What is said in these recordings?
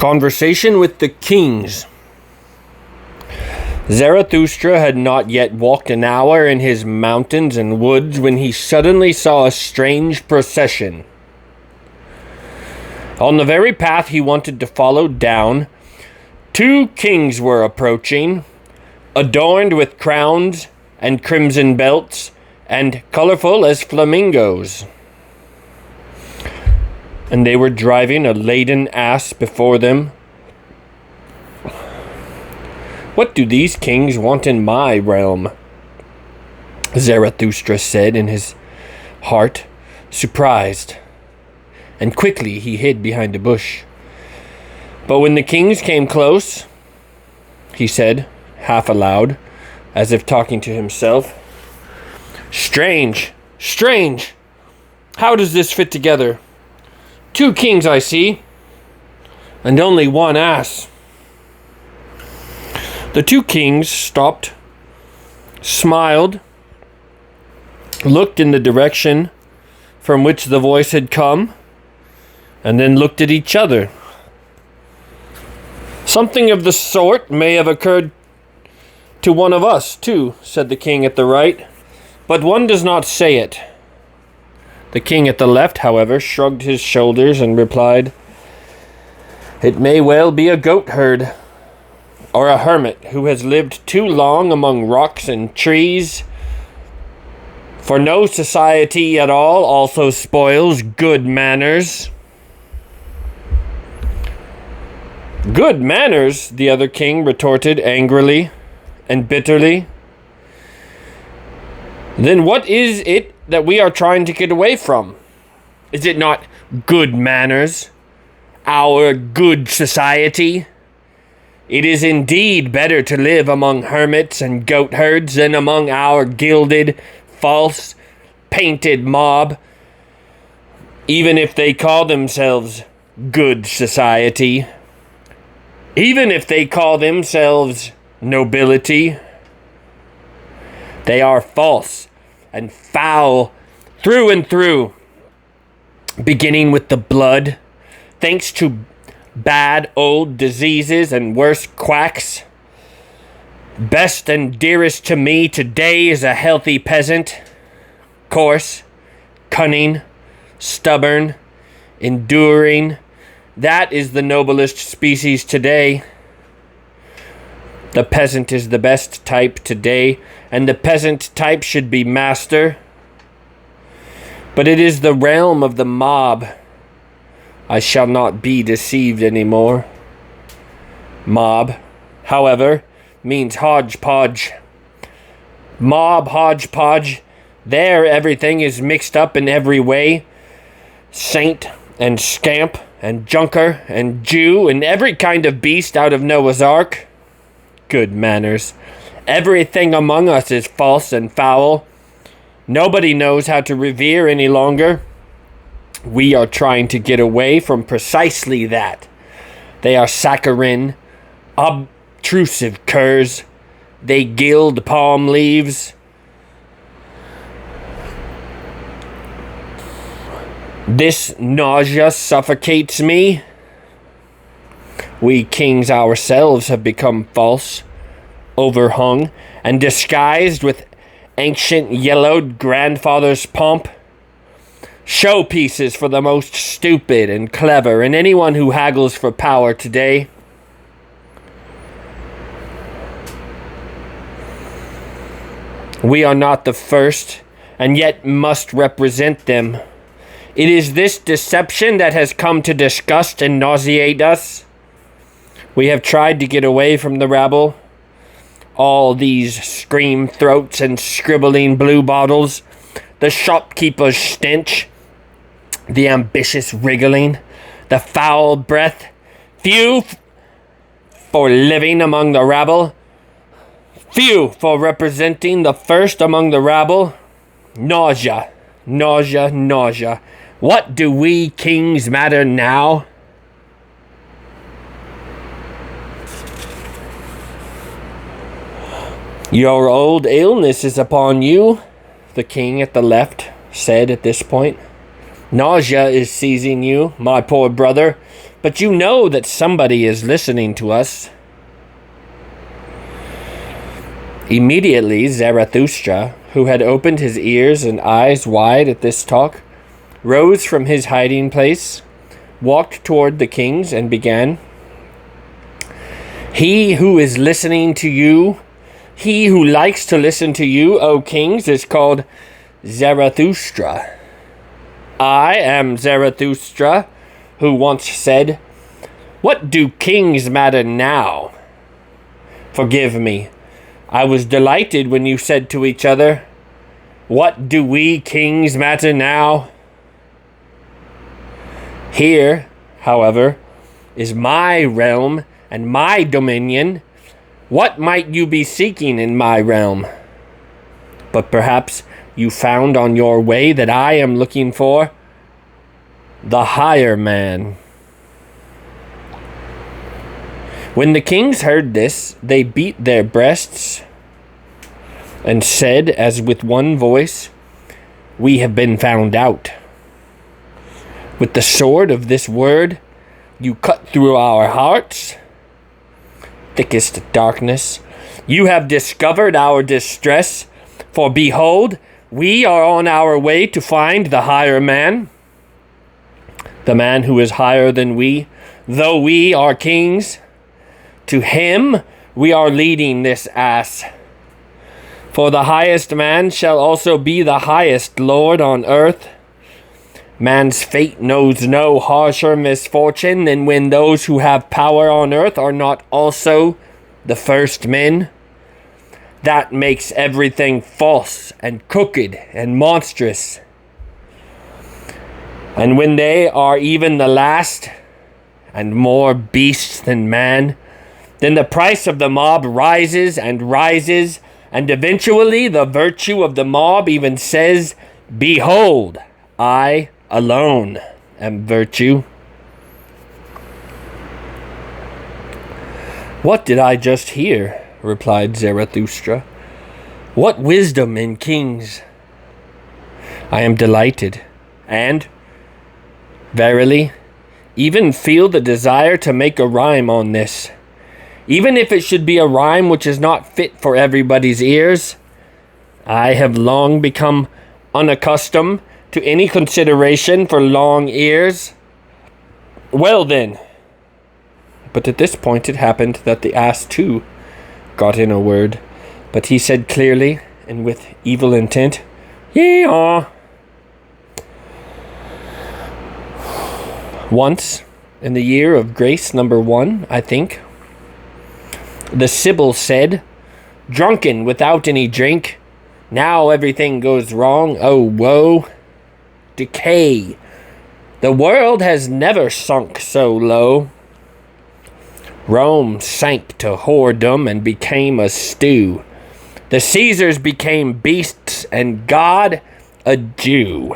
Conversation with the kings. Zarathustra had not yet walked an hour in his mountains and woods when he suddenly saw a strange procession. On the very path he wanted to follow down, 2 kings were approaching, adorned with crowns and crimson belts, and colorful as flamingos. And they were driving a laden ass before them. "What do these kings want in my realm?" Zarathustra said in his heart, surprised, and quickly he hid behind a bush. But when the kings came close, he said, half aloud, as if talking to himself, "Strange, strange! How does this fit together? 2 kings I see, and only 1 ass." The 2 kings stopped, smiled, looked in the direction from which the voice had come, and then looked at each other. "Something of the sort may have occurred to one of us, too," said the king at the right, "but one does not say it." The king at the left, however, shrugged his shoulders and replied, "It may well be a goat herd, or a hermit who has lived too long among rocks and trees, for no society at all also spoils good manners." "Good manners?" the other king retorted angrily and bitterly. "Then what is it that we are trying to get away from? Is it not good manners? Our good society? It is indeed better to live among hermits and goat herds than among our gilded, false, painted mob, even if they call themselves good society, even if they call themselves nobility. They are false and foul through and through, beginning with the blood, thanks to bad old diseases and worse quacks. Best and dearest to me today is a healthy peasant, coarse, cunning, stubborn, enduring. That is the noblest species today. The peasant is the best type today, and the peasant type should be master. But it is the realm of the mob. I shall not be deceived anymore. Mob, however, means hodgepodge. Mob hodgepodge. There everything is mixed up in every way. Saint and scamp and junker and Jew and every kind of beast out of Noah's Ark. Good manners. Everything among us is false and foul. Nobody knows how to revere any longer. We are trying to get away from precisely that. They are saccharine, obtrusive curs. They gild palm leaves. This nausea suffocates me. We kings ourselves have become false, overhung, and disguised with ancient yellowed grandfather's pomp. Showpieces for the most stupid and clever and anyone who haggles for power today. We are not the first, and yet must represent them. It is this deception that has come to disgust and nauseate us. We have tried to get away from the rabble. All these scream throats and scribbling blue bottles, the shopkeeper's stench, the ambitious wriggling, the foul breath. Few for living among the rabble, few for representing the first among the rabble. Nausea, nausea, nausea. What do we kings matter now? Your old illness is upon you, the king at the left said at this point. Nausea is seizing you, my poor brother. but you know that somebody is listening to us." Immediately Zarathustra, who had opened his ears and eyes wide at this talk, rose from his hiding place, walked toward the kings, and began, "He who is listening to you, he who likes to listen to you, O kings, is called Zarathustra. I am Zarathustra, who once said, 'What do kings matter now?' Forgive me. I was delighted when you said to each other, 'What do we kings matter now?' Here, however, is my realm and my dominion. What might you be seeking in my realm? But perhaps you found on your way that I am looking for the higher man." When the kings heard this, they beat their breasts and said as with one voice, "We have been found out. With the sword of this word, you cut through our hearts, thickest darkness. You have discovered our distress, for behold, we are on our way to find the higher man, the man who is higher than we, though we are kings. To him we are leading this ass. For the highest man shall also be the highest lord on earth. Man's fate knows no harsher misfortune than when those who have power on earth are not also the first men. That makes everything false and crooked and monstrous. And when they are even the last and more beasts than man, then the price of the mob rises, and eventually the virtue of the mob even says, 'Behold, I alone am virtue.'" "What did I just hear?" replied Zarathustra. "What wisdom in kings! I am delighted, and, verily, even feel the desire to make a rhyme on this, even if it should be a rhyme which is not fit for everybody's ears. I have long become unaccustomed to any consideration for long ears. Well then." But at this point it happened that the ass too got in a word, but he said clearly and with evil intent, "Yee-haw." Once, in the year of grace number 1, I think, the Sibyl said, "Drunken without any drink, now everything goes wrong, oh woe. Decay, the world has never sunk so low. Rome sank to whoredom and became a stew. The Caesars became beasts and God a Jew."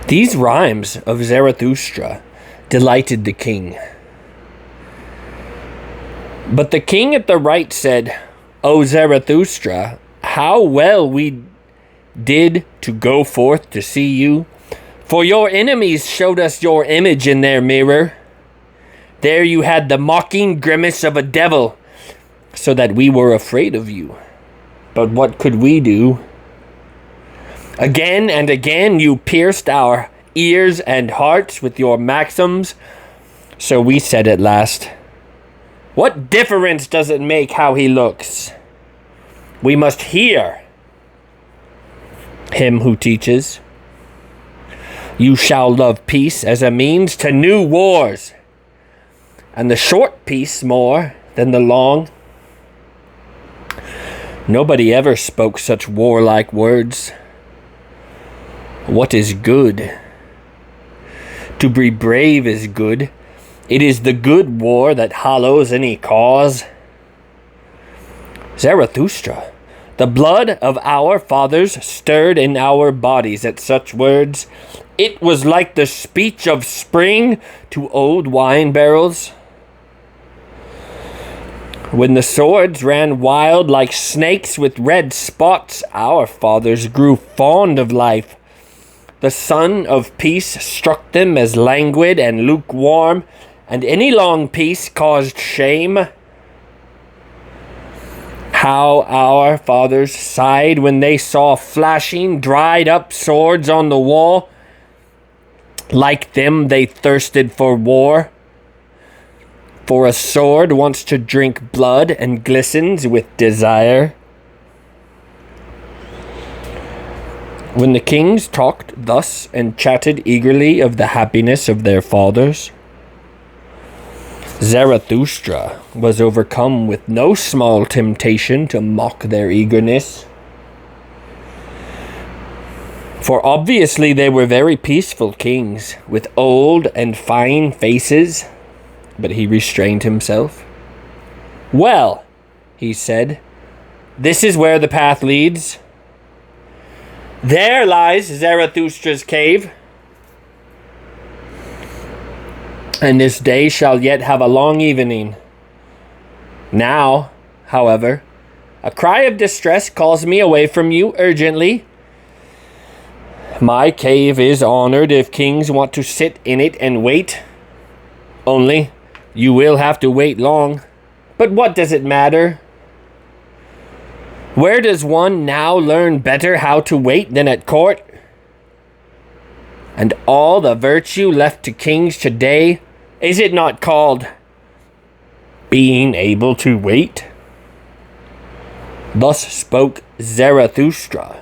These rhymes of Zarathustra delighted the king. But the king at the right said, "O Zarathustra, how well we did to go forth to see you, for your enemies showed us your image in their mirror. There you had the mocking grimace of a devil, so that we were afraid of you. But what could we do? Again and again you pierced our ears and hearts with your maxims, so we said at last, 'What difference does it make how he looks? We must hear him who teaches. You shall love peace as a means to new wars, and the short peace more than the long.' Nobody ever spoke such warlike words. What is good? To be brave is good. It is the good war that hollows any cause. Zarathustra, the blood of our fathers stirred in our bodies at such words. It was like the speech of spring to old wine barrels. When the swords ran wild like snakes with red spots, our fathers grew fond of life. The sun of peace struck them as languid and lukewarm, and any long peace caused shame. How our fathers sighed when they saw flashing, dried-up swords on the wall. Like them they thirsted for war. For a sword wants to drink blood and glistens with desire. When the kings talked thus and chatted eagerly of the happiness of their fathers, Zarathustra was overcome with no small temptation to mock their eagerness. For obviously they were very peaceful kings, with old and fine faces, but he restrained himself. "Well," he said, "this is where the path leads. There lies Zarathustra's cave, and this day shall yet have a long evening. Now, however, a cry of distress calls me away from you urgently. My cave is honored if kings want to sit in it and wait. Only, you will have to wait long. But what does it matter? Where does one now learn better how to wait than at court? And all the virtue left to kings today, is it not called being able to wait?" Thus spoke Zarathustra.